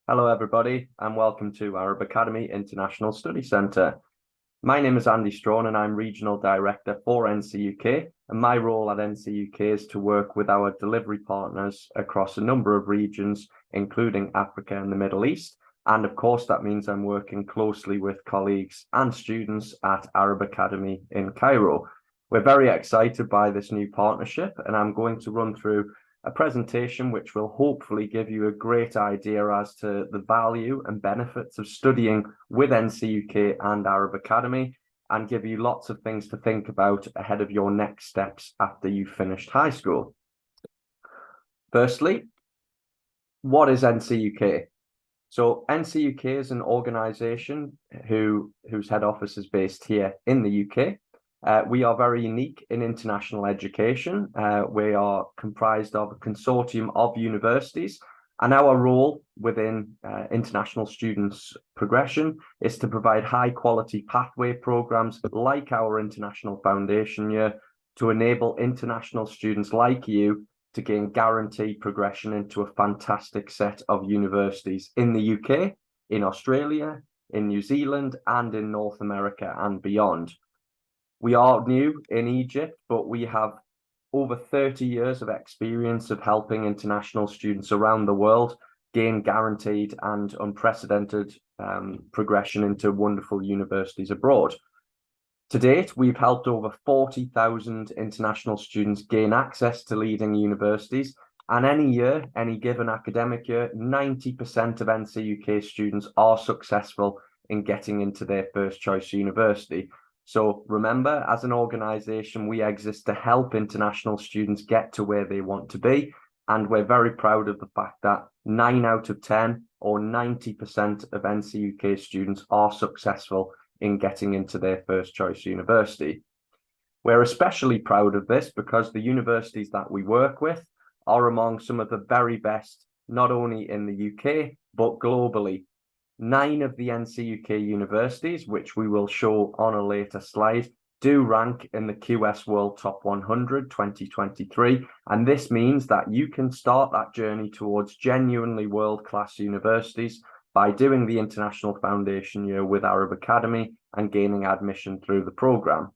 Hello, everybody, and welcome to Arab Academy International Study Centre. My name is Andy Strawn, and I'm Regional Director for NCUK. And my role at NCUK is to work with our delivery partners across a number of regions, including Africa and the Middle East. And of course, that means I'm working closely with colleagues and students at Arab Academy in Cairo. We're very excited by this new partnership, and I'm going to run through a presentation which will hopefully give you a great idea as to the value and benefits of studying with NCUK and Arab Academy, and give you lots of things to think about ahead of your next steps after you've finished high school. Firstly, what is NCUK? So NCUK is an organisation whose head office is based here in the UK. We are very unique in international education. We are comprised of a consortium of universities, and our role within international students' progression is to provide high-quality pathway programs like our International Foundation Year to enable international students like you to gain guaranteed progression into a fantastic set of universities in the UK, in Australia, in New Zealand, and in North America and beyond. We are new in Egypt, but we have over 30 years of experience of helping international students around the world gain guaranteed and unprecedented progression into wonderful universities abroad. To date, we've helped over 40,000 international students gain access to leading universities, and any given academic year, 90% of NCUK students are successful in getting into their first choice university. So remember, as an organisation, we exist to help international students get to where they want to be. And we're very proud of the fact that 9 out of 10 or 90% of NCUK students are successful in getting into their first choice university. We're especially proud of this because the universities that we work with are among some of the very best, not only in the UK, but globally. 9 of the NCUK universities, which we will show on a later slide, do rank in the QS World Top 100 2023, and this means that you can start that journey towards genuinely world-class universities by doing the International Foundation Year with Arab Academy and gaining admission through the programme.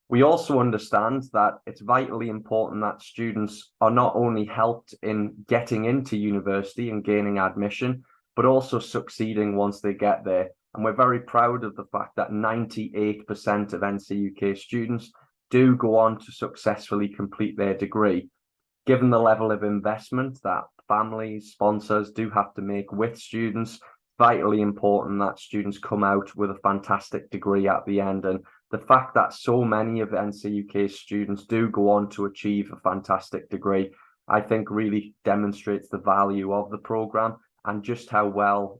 We also understand that it's vitally important that students are not only helped in getting into university and gaining admission, but also succeeding once they get there. And we're very proud of the fact that 98% of NCUK students do go on to successfully complete their degree. Given the level of investment that families, sponsors do have to make with students, vitally important that students come out with a fantastic degree at the end. And the fact that so many of NCUK students do go on to achieve a fantastic degree, I think really demonstrates the value of the programme and just how well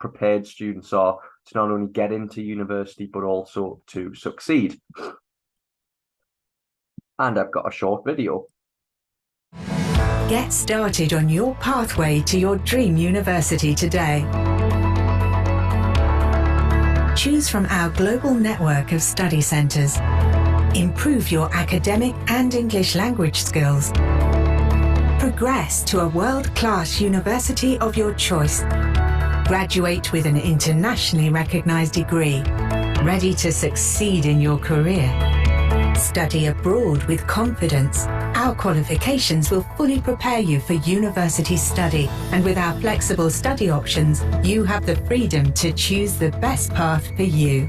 prepared students are to not only get into university, but also to succeed. And I've got a short video. Get started on your pathway to your dream university today. Choose from our global network of study centres. Improve your academic and English language skills. Progress to a world-class university of your choice. Graduate with an internationally recognised degree. Ready to succeed in your career. Study abroad with confidence. Our qualifications will fully prepare you for university study, and with our flexible study options, you have the freedom to choose the best path for you.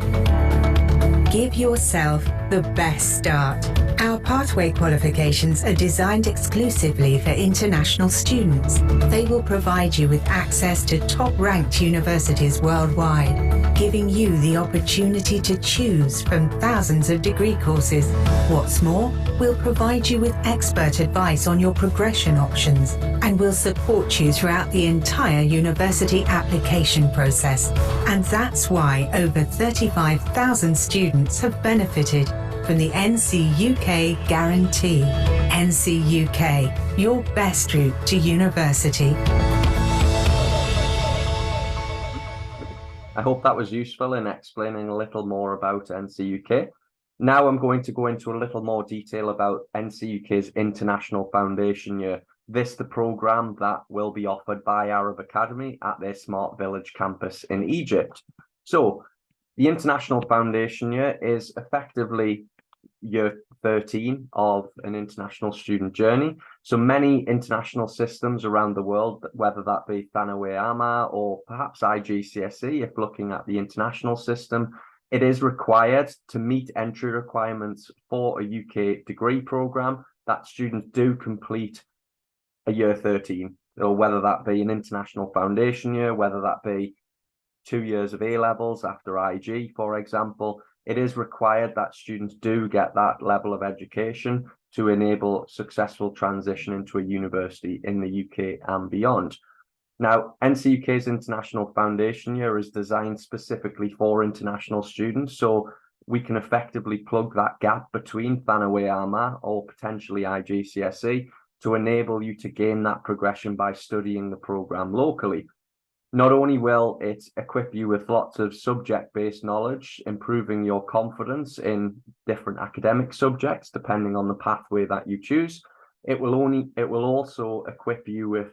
Give yourself the best start. Our pathway qualifications are designed exclusively for international students. They will provide you with access to top-ranked universities worldwide, giving you the opportunity to choose from thousands of degree courses. What's more, we'll provide you with expert advice on your progression options and will support you throughout the entire university application process. And that's why over 35,000 students have benefited from the NCUK Guarantee. NCUK, your best route to university. I hope that was useful in explaining a little more about NCUK. Now I'm going to go into a little more detail about NCUK's International Foundation Year. This the program that will be offered by Arab Academy at their Smart Village campus in Egypt. So the International Foundation Year is effectively year 13 of an international student journey. So many international systems around the world, whether that be Thanawi Ama or perhaps IGCSE, if looking at the international system, it is required to meet entry requirements for a UK degree programme that students do complete a year 13, or whether that be an international foundation year, whether that be 2 years of A-levels after IG, for example. It is required that students do get that level of education to enable successful transition into a university in the UK and beyond. Now, NCUK's International Foundation Year is designed specifically for international students, so we can effectively plug that gap between Thanawi Ama or potentially IGCSE to enable you to gain that progression by studying the programme locally. Not only will it equip you with lots of subject-based knowledge, improving your confidence in different academic subjects, depending on the pathway that you choose, it will also equip you with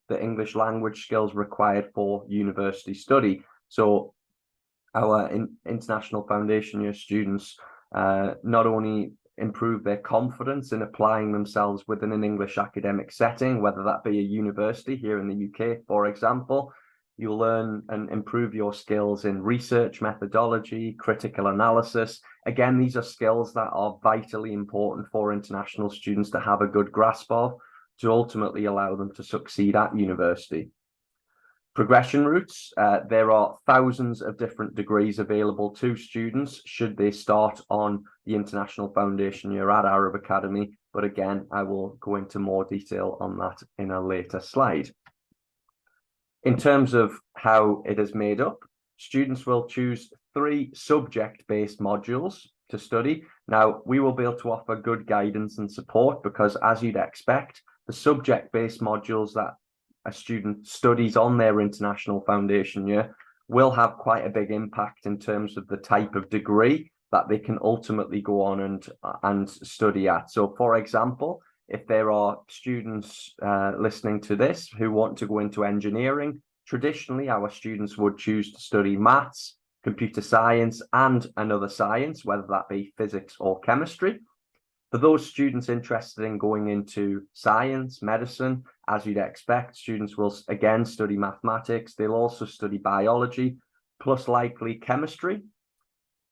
the English language skills required for university study. So our International Foundation Year students not only improve their confidence in applying themselves within an English academic setting, whether that be a university here in the UK, for example. You'll learn and improve your skills in research methodology, critical analysis. Again, these are skills that are vitally important for international students to have a good grasp of, to ultimately allow them to succeed at university. Progression routes. There are thousands of different degrees available to students should they start on the International Foundation Year at Arab Academy. But again, I will go into more detail on that in a later slide. In terms of how it is made up, students will choose 3 subject-based modules to study. Now, we will be able to offer good guidance and support because, as you'd expect, the subject-based modules that a student studies on their International Foundation Year will have quite a big impact in terms of the type of degree that they can ultimately go on and study at. So, for example, if there are students listening to this who want to go into engineering, traditionally our students would choose to study maths, computer science, and another science, whether that be physics or chemistry. For those students interested in going into science, medicine, as you'd expect, students will again study mathematics. They'll also study biology, plus likely chemistry.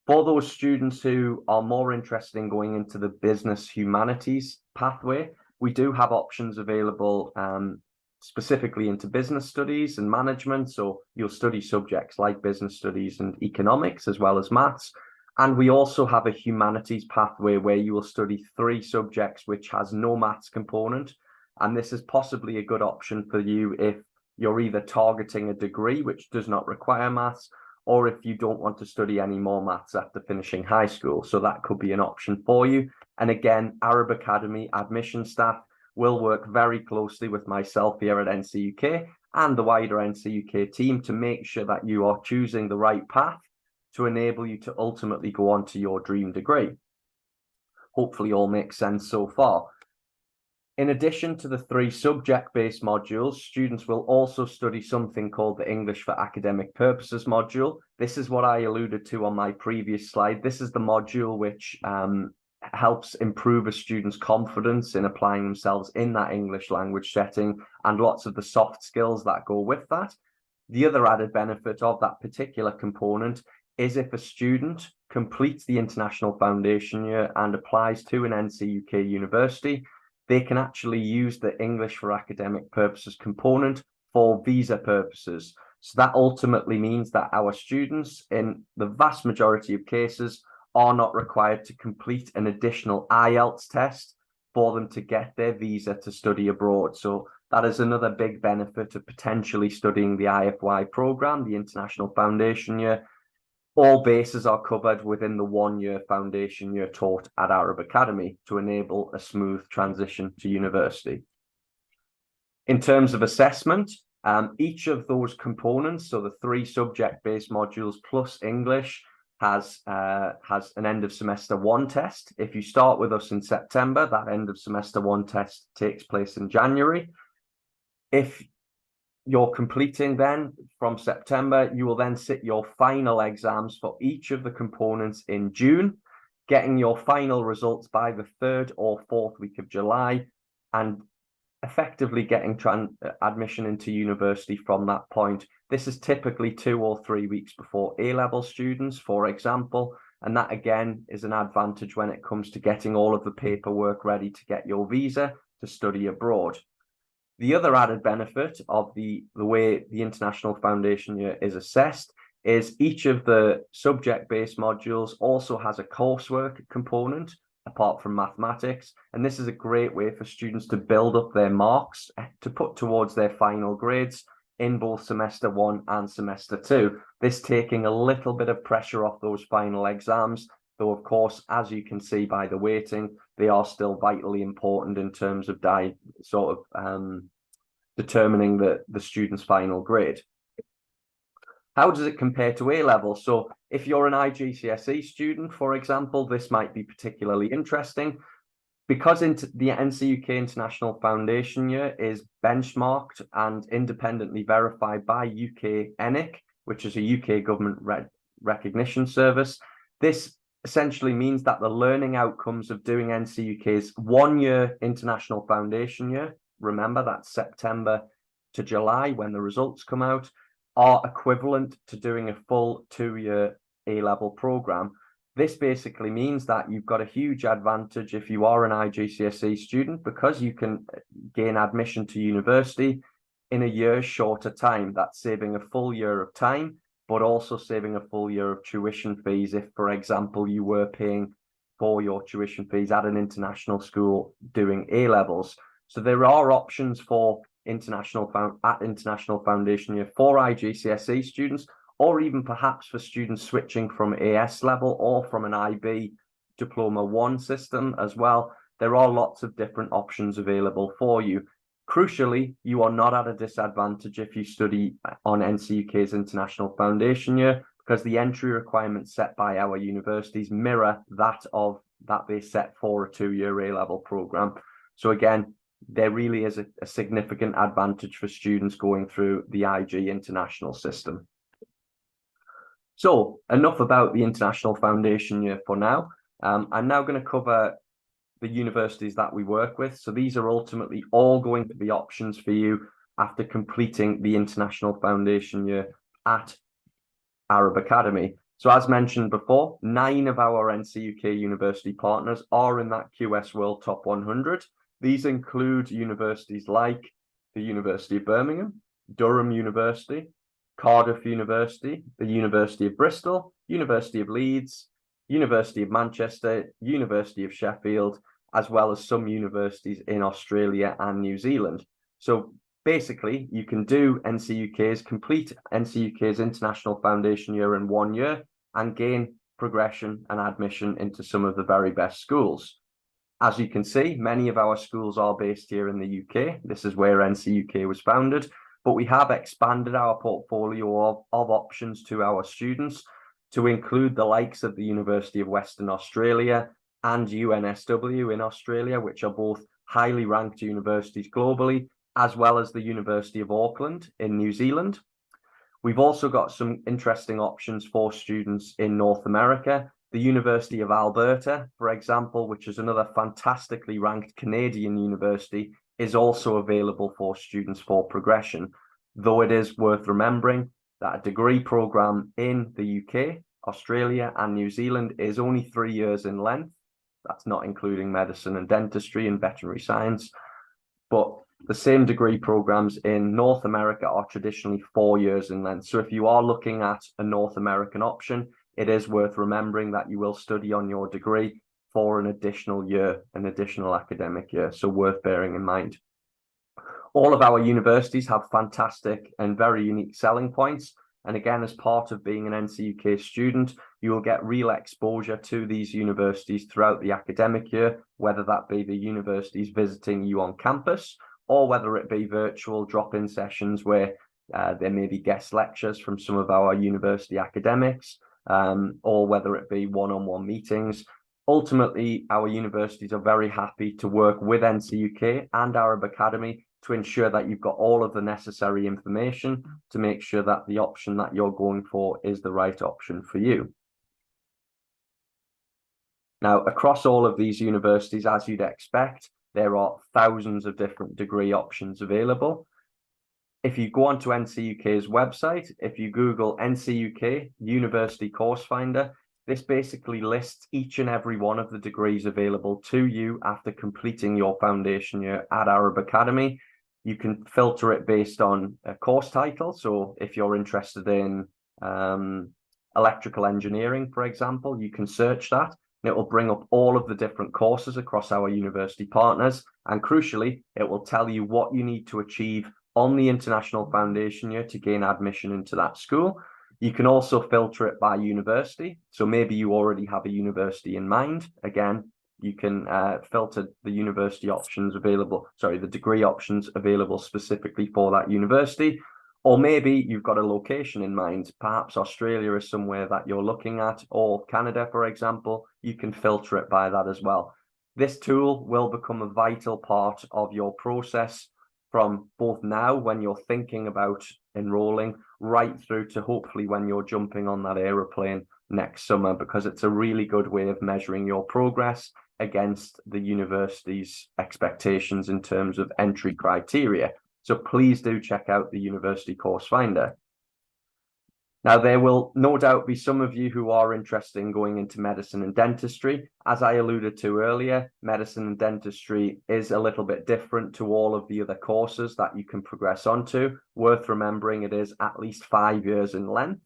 For those students who are more interested in going into the business humanities pathway, we do have options available specifically into business studies and management. So you'll study subjects like business studies and economics as well as maths. And we also have a humanities pathway where you will study 3 subjects which has no maths component. And this is possibly a good option for you if you're either targeting a degree which does not require maths, or if you don't want to study any more maths after finishing high school. So that could be an option for you. And again, Arab Academy admission staff will work very closely with myself here at NCUK and the wider NCUK team to make sure that you are choosing the right path to enable you to ultimately go on to your dream degree. Hopefully all makes sense so far. In addition to the 3 subject-based modules, students will also study something called the English for Academic Purposes module. This is what I alluded to on my previous slide. This is the module which helps improve a student's confidence in applying themselves in that English language setting and lots of the soft skills that go with that. The other added benefit of that particular component is if a student completes the International Foundation Year and applies to an NCUK university, they can actually use the English for Academic Purposes component for visa purposes. So that ultimately means that our students, in the vast majority of cases, are not required to complete an additional IELTS test for them to get their visa to study abroad. So that is another big benefit of potentially studying the IFY program, the International Foundation Year. All bases are covered within the 1-year foundation year taught at Arab Academy to enable a smooth transition to university. In terms of assessment, each of those components, so the 3 subject-based modules plus English, has an end of semester 1 test. If you start with us in September, that end of semester 1 test takes place in January. If you're completing then from September, you will then sit your final exams for each of the components in June, getting your final results by the 3rd or 4th week of July, and effectively getting admission into university from that point. This is typically 2 or 3 weeks before A-level students, for example, and that again is an advantage when it comes to getting all of the paperwork ready to get your visa to study abroad. The other added benefit of the way the International Foundation Year is assessed is each of the subject-based modules also has a coursework component apart from mathematics, and this is a great way for students to build up their marks to put towards their final grades in both semester 1 and semester 2. This taking a little bit of pressure off those final exams, though of course, as you can see by the weighting, they are still vitally important in terms of determining the student's final grade. How does it compare to A-level? So if you're an IGCSE student, for example, this might be particularly interesting. Because the NCUK International Foundation Year is benchmarked and independently verified by UK NCUK, which is a UK government recognition service, this essentially means that the learning outcomes of doing NCUK's 1-year International Foundation Year, remember that's September to July when the results come out, are equivalent to doing a full 2-year A-level program. This basically means that you've got a huge advantage if you are an IGCSE student, because you can gain admission to university in a year's shorter time. That's saving a full year of time, but also saving a full year of tuition fees if, for example, you were paying for your tuition fees at an international school doing A-levels. So there are options for International Foundation Year for IGCSE students, or even perhaps for students switching from AS level or from an IB Diploma 1 system as well. There are lots of different options available for you. Crucially, you are not at a disadvantage if you study on NCUK's International Foundation Year, because the entry requirements set by our universities mirror that they set for a 2-year A-level program. So again, there really is a significant advantage for students going through the IG international system. So enough about the International Foundation Year for now. I'm now going to cover the universities that we work with. So these are ultimately all going to be options for you after completing the International Foundation Year at Arab Academy. So as mentioned before, 9 of our NCUK university partners are in that QS World Top 100. These include universities like the University of Birmingham, Durham University, Cardiff University, the University of Bristol, University of Leeds, University of Manchester, University of Sheffield, as well as some universities in Australia and New Zealand. So basically, you can do complete NCUK's International Foundation Year in 1 year and gain progression and admission into some of the very best schools. As you can see, many of our schools are based here in the UK. This is where NCUK was founded, but we have expanded our portfolio of options to our students to include the likes of the University of Western Australia and UNSW in Australia, which are both highly ranked universities globally, as well as the University of Auckland in New Zealand. We've also got some interesting options for students in North America. The University of Alberta, for example, which is another fantastically ranked Canadian university, is also available for students for progression, though it is worth remembering that a degree program in the UK, Australia and New Zealand is only 3 years in length. That's not including medicine and dentistry and veterinary science, but the same degree programs in North America are traditionally 4 years in length. So if you are looking at a North American option, it is worth remembering that you will study on your degree for an additional year, an additional academic year, so worth bearing in mind. All of our universities have fantastic and very unique selling points. And again, as part of being an NCUK student, you will get real exposure to these universities throughout the academic year, whether that be the universities visiting you on campus, or whether it be virtual drop-in sessions where there may be guest lectures from some of our university academics, or whether it be one-on-one meetings. Ultimately, our universities are very happy to work with NCUK and Arab Academy to ensure that you've got all of the necessary information to make sure that the option that you're going for is the right option for you. Now, across all of these universities, as you'd expect, there are thousands of different degree options available. If you go onto NCUK's website, if you Google NCUK University Course Finder, this basically lists each and every one of the degrees available to you after completing your foundation year at Arab Academy. You can filter it based on a course title. So if you're interested in electrical engineering, for example, you can search that and it will bring up all of the different courses across our university partners. And crucially, it will tell you what you need to achieve on the international foundation year to gain admission into that school. You can also filter it by university. So maybe you already have a university in mind. Again, you can filter the university options available, the degree options available specifically for that university. Or maybe you've got a location in mind. Perhaps Australia is somewhere that you're looking at, or Canada, for example. You can filter it by that as well. This tool will become a vital part of your process from both now when you're thinking about enrolling right through to hopefully when you're jumping on that aeroplane next summer, because it's a really good way of measuring your progress against the university's expectations in terms of entry criteria. So please do check out the University Course Finder. Now, there will no doubt be some of you who are interested in going into medicine and dentistry. As I alluded to earlier, medicine and dentistry is a little bit different to all of the other courses that you can progress onto. Worth remembering, it is at least 5 years in length.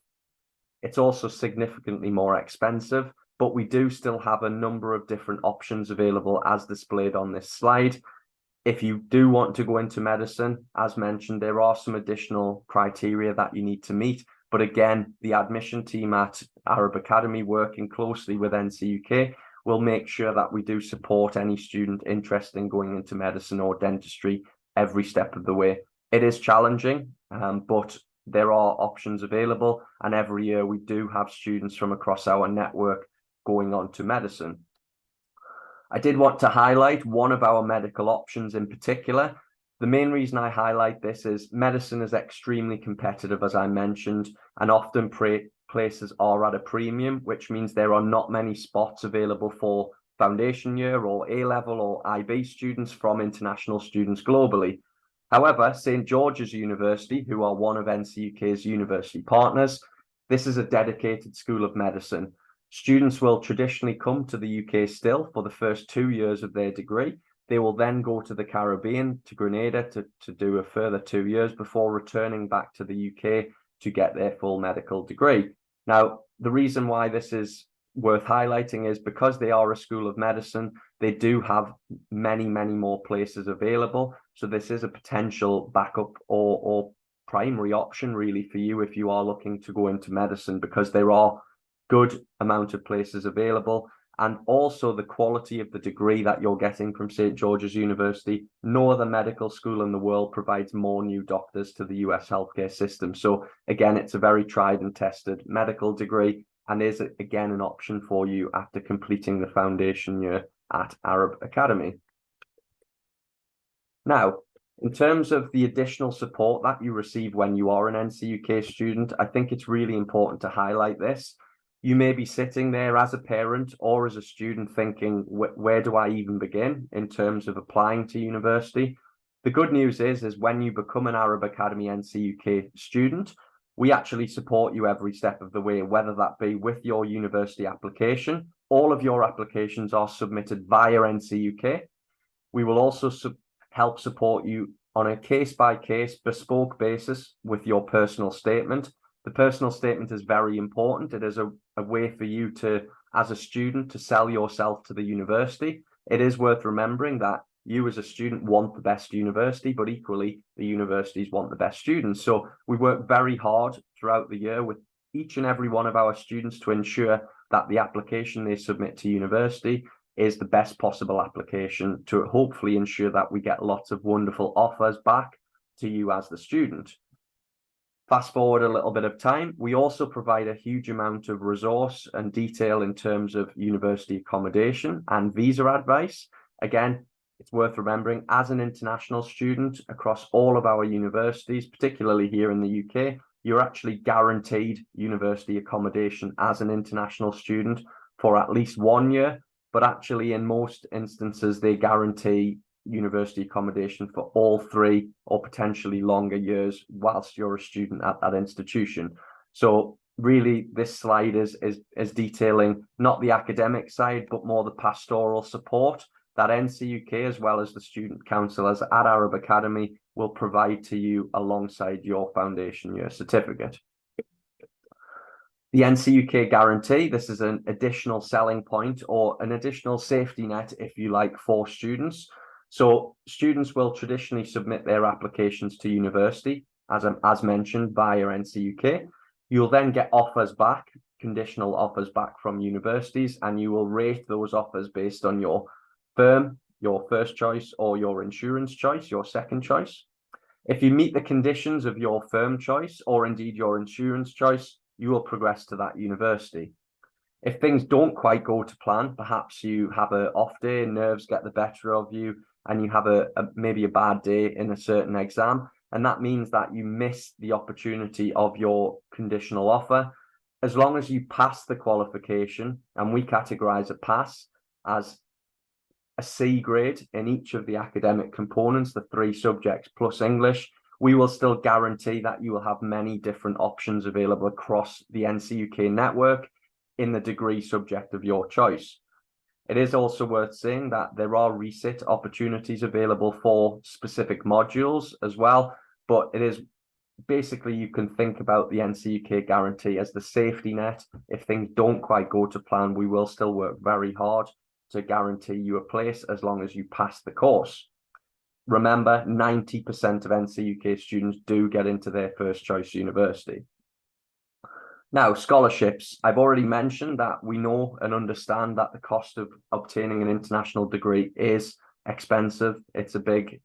It's also significantly more expensive, but we do still have a number of different options available as displayed on this slide. If you do want to go into medicine, as mentioned, there are some additional criteria that you need to meet. But again, the admission team at Arab Academy, working closely with NCUK, will make sure that we do support any student interested in going into medicine or dentistry every step of the way. It is challenging, but there are options available. And every year we do have students from across our network going on to medicine. I did want to highlight one of our medical options in particular. The main reason I highlight this is medicine is extremely competitive, as I mentioned, and often places are at a premium, which means there are not many spots available for foundation year or A-level or IB students from international students globally. However, St. George's University, who are one of NCUK's university partners, this is a dedicated school of medicine. Students will traditionally come to the UK still for the first 2 years of their degree. They will then go to the Caribbean, to Grenada, to do a further 2 years before returning back to the UK to get their full medical degree. Now, the reason why this is worth highlighting is because they are a school of medicine, they do have many, many more places available. So this is a potential backup or primary option really for you if you are looking to go into medicine, because there are good amount of places available, and also the quality of the degree that you're getting from St. George's University. No other medical school in the world provides more new doctors to the US healthcare system. So again, it's a very tried and tested medical degree, and is again an option for you after completing the foundation year at Arab Academy. Now, in terms of the additional support that you receive when you are an NCUK student, I think it's really important to highlight this. You may be sitting there as a parent or as a student thinking, where do I even begin in terms of applying to university? The good news is when you become an Arab Academy NCUK student, we actually support you every step of the way, whether that be with your university application. All of your applications are submitted via NCUK. We will also help support you on a case-by-case bespoke basis with your personal statement. The personal statement is very important. It is a way for you to, as a student, to sell yourself to the university. It is worth remembering that you as a student want the best university, but equally the universities want the best students. So we work very hard throughout the year with each and every one of our students to ensure that the application they submit to university is the best possible application, to hopefully ensure that we get lots of wonderful offers back to you as the student. Fast forward a little bit of time, we also provide a huge amount of resource and detail in terms of university accommodation and visa advice. Again, it's worth remembering, as an international student across all of our universities, particularly here in the UK, you're actually guaranteed university accommodation as an international student for at least 1 year, but actually in most instances, they guarantee university accommodation for all 3 or potentially longer years whilst you're a student at that institution. So really, this slide is detailing not the academic side, but more the pastoral support that NCUK, as well as the student counsellors at Arab Academy, will provide to you alongside your foundation year certificate. The NCUK guarantee, this is an additional selling point or an additional safety net, if you like, for students. So students will traditionally submit their applications to university, as mentioned, via NCUK. You'll then get offers back, conditional offers back from universities, and you will rate those offers based on your firm, your first choice, or your insurance choice, your second choice. If you meet the conditions of your firm choice, or indeed your insurance choice, you will progress to that university. If things don't quite go to plan, perhaps you have an off day, nerves get the better of you, and you have maybe a bad day in a certain exam, and that means that you miss the opportunity of your conditional offer. As long as you pass the qualification, and we categorize a pass as a C grade in each of the academic components, the 3 subjects plus English, we will still guarantee that you will have many different options available across the NCUK network in the degree subject of your choice. It is also worth saying that there are resit opportunities available for specific modules as well, but it is basically, you can think about the NCUK guarantee as the safety net. If things don't quite go to plan, we will still work very hard to guarantee you a place as long as you pass the course. Remember, 90% of NCUK students do get into their first choice university. Now, scholarships. I've already mentioned that we know and understand that the cost of obtaining an international degree is expensive. It's a big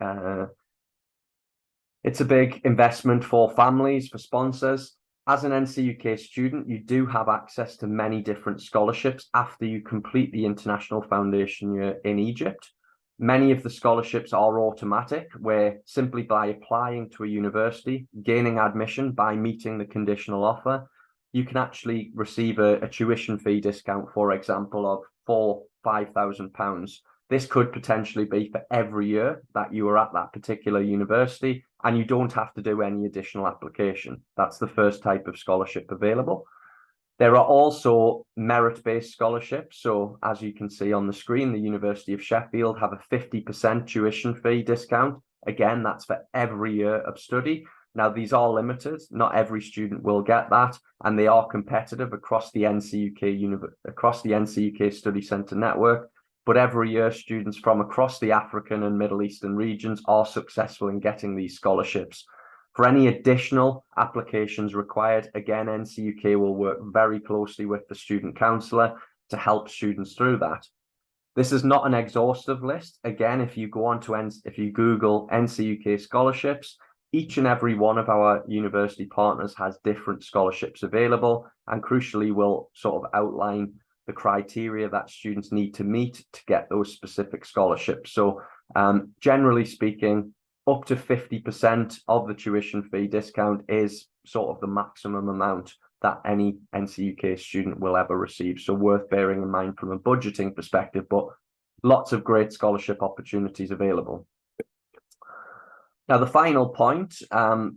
investment for families, for sponsors. As an NCUK student, you do have access to many different scholarships after you complete the international foundation year in Egypt. Many of the scholarships are automatic, where simply by applying to a university, gaining admission by meeting the conditional offer, you can actually receive a tuition fee discount, for example, of £4,000–5,000. This could potentially be for every year that you are at that particular university, and you don't have to do any additional application. That's the first type of scholarship available. There are also merit-based scholarships. So as you can see on the screen, the University of Sheffield have a 50% tuition fee discount. Again, that's for every year of study. Now, these are limited. Not every student will get that, and they are competitive across the NCUK Study Centre network. But every year, students from across the African and Middle Eastern regions are successful in getting these scholarships. For any additional applications required, again, NCUK will work very closely with the student counsellor to help students through that. This is not an exhaustive list. Again, if you Google NCUK scholarships, each and every one of our university partners has different scholarships available, and crucially will sort of outline the criteria that students need to meet to get those specific scholarships. So generally speaking, up to 50% of the tuition fee discount is sort of the maximum amount that any NCUK student will ever receive. So worth bearing in mind from a budgeting perspective, but lots of great scholarship opportunities available. Now, the final point,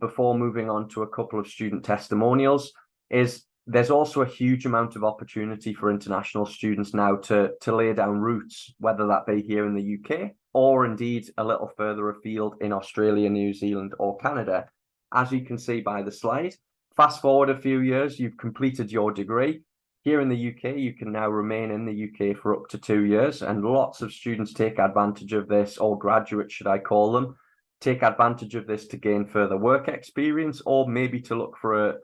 before moving on to a couple of student testimonials, is there's also a huge amount of opportunity for international students now to lay down roots, whether that be here in the UK or indeed a little further afield in Australia, New Zealand, or Canada. As you can see by the slide, fast forward a few years, you've completed your degree. Here in the UK, you can now remain in the UK for up to 2 years, and lots of students take advantage of this, or graduates, should I call them, take advantage of this to gain further work experience, or maybe to look for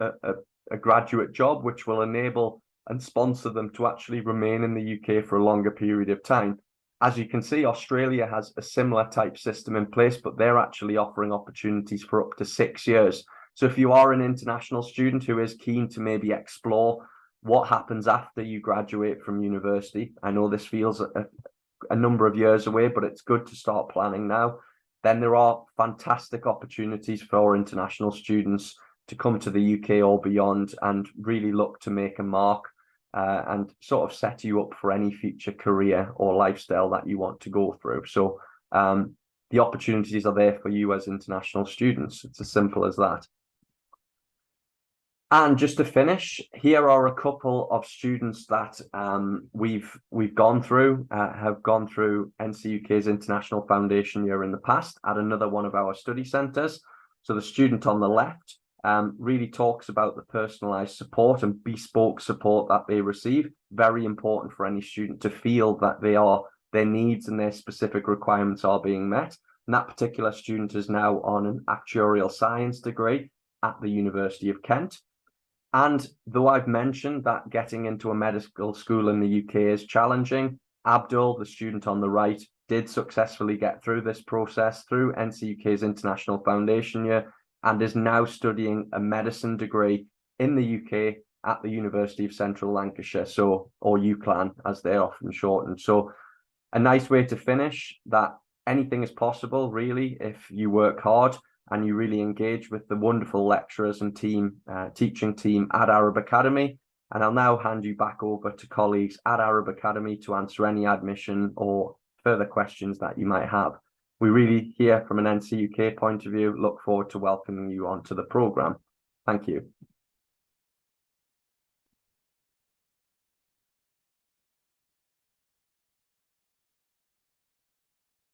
a graduate job, which will enable and sponsor them to actually remain in the UK for a longer period of time. As you can see, Australia has a similar type system in place, but they're actually offering opportunities for up to 6 years. So if you are an international student who is keen to maybe explore what happens after you graduate from university, I know this feels a number of years away, but it's good to start planning now. Then there are fantastic opportunities for international students to come to the UK or beyond and really look to make a mark and sort of set you up for any future career or lifestyle that you want to go through. So the opportunities are there for you as international students. It's as simple as that. And just to finish, here are a couple of students that we've gone through, have gone through NCUK's International Foundation Year in the past at another one of our study centres. So the student on the left really talks about the personalised support and bespoke support that they receive. Very important for any student to feel that their needs and their specific requirements are being met. And that particular student is now on an actuarial science degree at the University of Kent. And though I've mentioned that getting into a medical school in the UK is challenging, Abdul, the student on the right, did successfully get through this process through NCUK's International Foundation Year and is now studying a medicine degree in the UK at the University of Central Lancashire, or UCLan as they're often shortened. So a nice way to finish that anything is possible, really, if you work hard and you really engage with the wonderful lecturers and teaching team at Arab Academy. And I'll now hand you back over to colleagues at Arab Academy to answer any admission or further questions that you might have. We really, here from an NCUK point of view, look forward to welcoming you onto the programme. Thank you.